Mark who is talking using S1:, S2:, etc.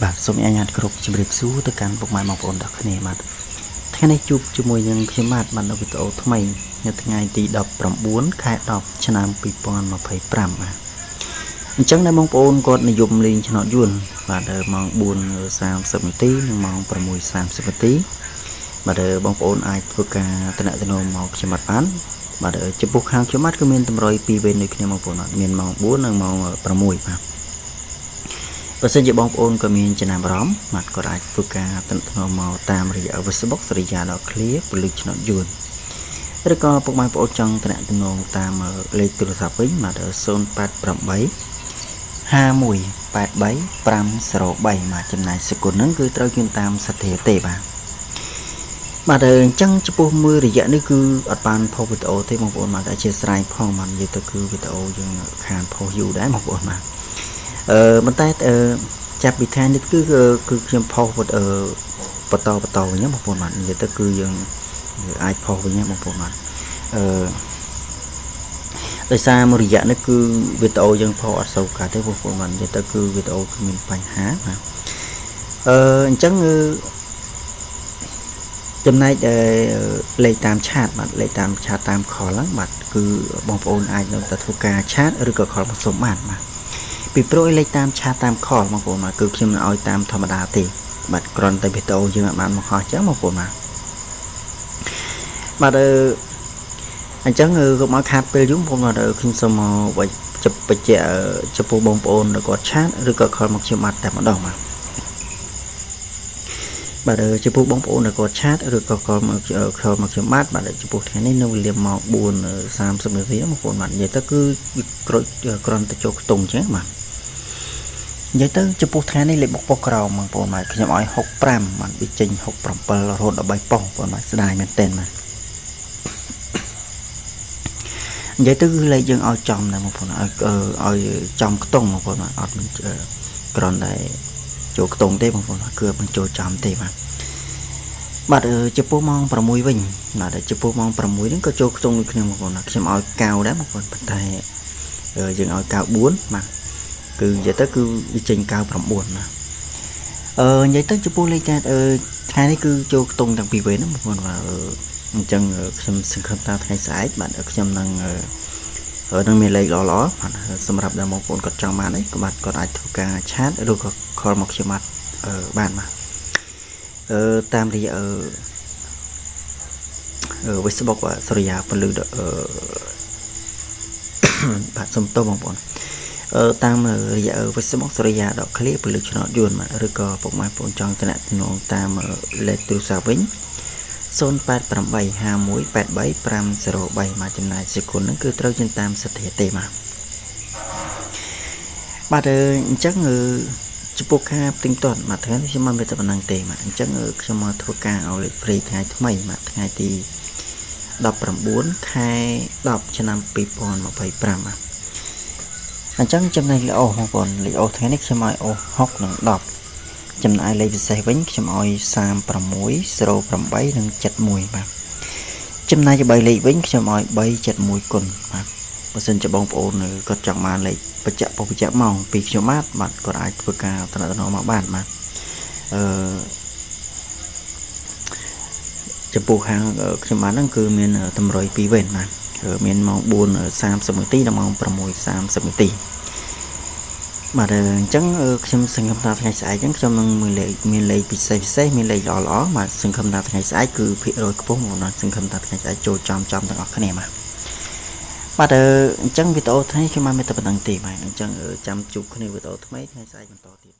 S1: បាទសូមអនុញ្ញាតគ្រប់ជម្រាបសួរទៅកាន់ពុកម៉ែបងប្អូនទាំងគ្នាបាទថ្ងៃនេះជួបជាមួយនឹងខ្ញុំបាទបាននៅវីដេអូថ្មីនៅថ្ងៃទី19ខែ10ឆ្នាំ2025បាទអញ្ចឹងដែរបងប្អូនគាត់និយមលេងឆ្នោតយួនបាទម៉ោង 4:30 នាទីនិងម៉ោង 6:30 នាទីបាទបងប្អូនអាចធ្វើការតំណែងមកខ្ញុំបានបាទចំពោះខាងខ្ញុំគឺមានតម្រុយ2វេនដូចគ្នាបងប្អូនមានម៉ោង 4 និងម៉ោង 6 បាទបើសិនជាបងប្អូនក៏មានចំណាប់អារម្មណ៍បាទក៏អាចធ្វើការតំណមកតាមរយៈ Facebook សរិយាដល់ clear ពលិឆ្នោតយួនឬក៏ពុកម៉ែបងប្អូនចង់តំណតាមលេខទូរស័ព្ទវិញបាទ088 5183 503បាទចំណាយសកុនហ្នឹងគឺត្រូវជូនតាមសទ្ធាទេបាទអញ្ចឹងចំពោះមើលរយៈនេះគឺអត់បានផុសវីដេអូទេបងប្អូនបាទអធិស្ឋានផងបាទនិយាយទៅគឺវីដេអូយើងខានផុសយូរដែរបងប្អូនបាទប៉ុន្តែចាប់ពីថ្ងៃនេះគឺខ្ញុំផុសបន្តវិញបងប្អូនបាទនិយាយទៅគឺយើងអាចផុសវិញបងប្អូនបាទដោយសារមួយរយៈនេះគឺវីដេអូយើងផុសអត់សូវកើតទេបងប្អូនបាទនិយាយទៅគឺវីដេអូគឺមានបញ្ហាបាទអញ្ចឹងចំណែកលេខតាមឆាតបាទលេខតាមឆាតតាមខលហ្នឹងបាទគឺបងប្អូនអាចនៅតែធ្វើការឆាតឬក៏ខលមកសុំបានបាទពីព្រោះលេខតាមឆាតតាមខលបងប្អូនបាទគឺខ្ញុំឲ្យតាមធម្មតាទេបាទគ្រាន់តែវីដេអូយើងអត់បានមកហោះអញ្ចឹងបងប្អូនបាទអញ្ចឹងកុំឲ្យខាតពេលយូរបងប្អូនបាទខ្ញុំសូមមកបញ្ជាក់ចំពោះបងប្អូនគាត់ឆាតឬក៏ខលមកខ្ញុំបាទតែម្ដងបាទចំពោះបងប្អូនគាត់ឆាតឬក៏ខលមកខ្ញុំបាទចំពោះថ្ងៃនេះនៅវេលាម៉ោង 4:30 នាទីបងប្អូនបាទនិយាយទៅគឺគ្រាន់តែចូលខ្ទង់អញ្ចឹងបាទនិយាយទៅចំពោះថ្ងៃនេះលេខបុកប៉ុសក្រោមបងប្អូនបាទខ្ញុំឲ្យ65បាទវាចេញ67រហូតដល់3ប៉ុសបងប្អូនបាទស្ដាយមែនទែនបាទនិយាយទៅគឺលេខយើងឲ្យចំដែរបងប្អូនឲ្យចំខ្ទង់បងប្អូនបាទអត់មានគ្រាន់តែចូលខ្ទង់ទេបងប្អូនគឺមិនចូលចំទេបាទចំពោះម៉ោង 6 វិញបាទចំពោះម៉ោង 6 ហ្នឹងក៏ចូលខ្ទង់ដូចគ្នាបងប្អូនខ្ញុំឲ្យកៅដែរបងប្អូនប៉ុន្តែយើងឲ្យកៅ 4បាទគឺនិយាយទៅគឺវាចេញកៅ 9ណានិយាយទៅចំពោះលេខតែថ្ងៃនេះគឺចូលខ្ទង់ទាំងពីរវេនណាបងប្អូនបាទអញ្ចឹងខ្ញុំសង្ឃឹមថាថ្ងៃស្អែកបាទខ្ញុំនឹងមានលេខល្អៗបាទសម្រាប់ដល់បងប្អូនគាត់ចង់បានអីគាត់អាចធ្វើការឆាតឬក៏ខលមកខ្ញុំបានបាទតាមរយៈFacebook សរិយាពលឺបាទសុំទោសបងប្អូនតាមរយៈ Facebook សរិយាដក clear ពលឺឆ្នោតយួនបាទឬក៏ពុកម៉ែបងប្អូនចង់តំណតាមលេខទូរស័ព្ទវិញ088 5183 503មកចំណាយសេគុណហ្នឹងគឺត្រូវជិនតាមសទ្ធាទេបាទអញ្ចឹងចំពោះការផ្ទិញទាត់មួយថ្ងៃខ្ញុំមិនមានតែប៉ុណ្ណឹងទេបាទអញ្ចឹងខ្ញុំមកធ្វើការឲ្យលេខ free ថ្ងៃថ្មីបាទថ្ងៃទី19ខែ10ឆ្នាំ2025បាទអញ្ចឹងចំណែកលេខអូបងប្អូនលេខអូថ្ងៃនេះខ្ញុំឲ្យអូ6និង10ចំណែកលេខពិសេសវិញខ្ញុំឲ្យ36 08និង71បាទចំណែក3លេខវិញខ្ញុំឲ្យ371គុណបាទបើសិនជាបងប្អូនគាត់ចង់បានលេខបញ្ជាក់ម៉ោងពីខ្ញុំបាទគាត់អាចធ្វើការតំណមកបានបាទចំពោះខាងខ្ញុំបានហ្នឹងគឺមានតម្រុយ2វេនបាទមានម៉ោង 4:30 នាទីដល់ម៉ោង 6:30 នាទីបាទអញ្ចឹងខ្ញុំសង្ឃឹមថាថ្ងៃស្អែកអញ្ចឹងខ្ញុំនឹងមានលេខពិសេសមានលេខល្អបាទសង្ឃឹមថាថ្ងៃស្អែកគឺភាគរយខ្ពស់បងប្អូនសង្ឃឹមថាថ្ងៃស្អែកចូលចំទាំងអស់គ្នាបាទអញ្ចឹងវីដេអូថ្ងៃខ្ញុំបានមានតែប៉ុណ្្នឹងទេបាទអញ្ចឹងចាំជួបគ្នាវីដេអូថ្មីថ្ងៃស្អែកបន្តទៀត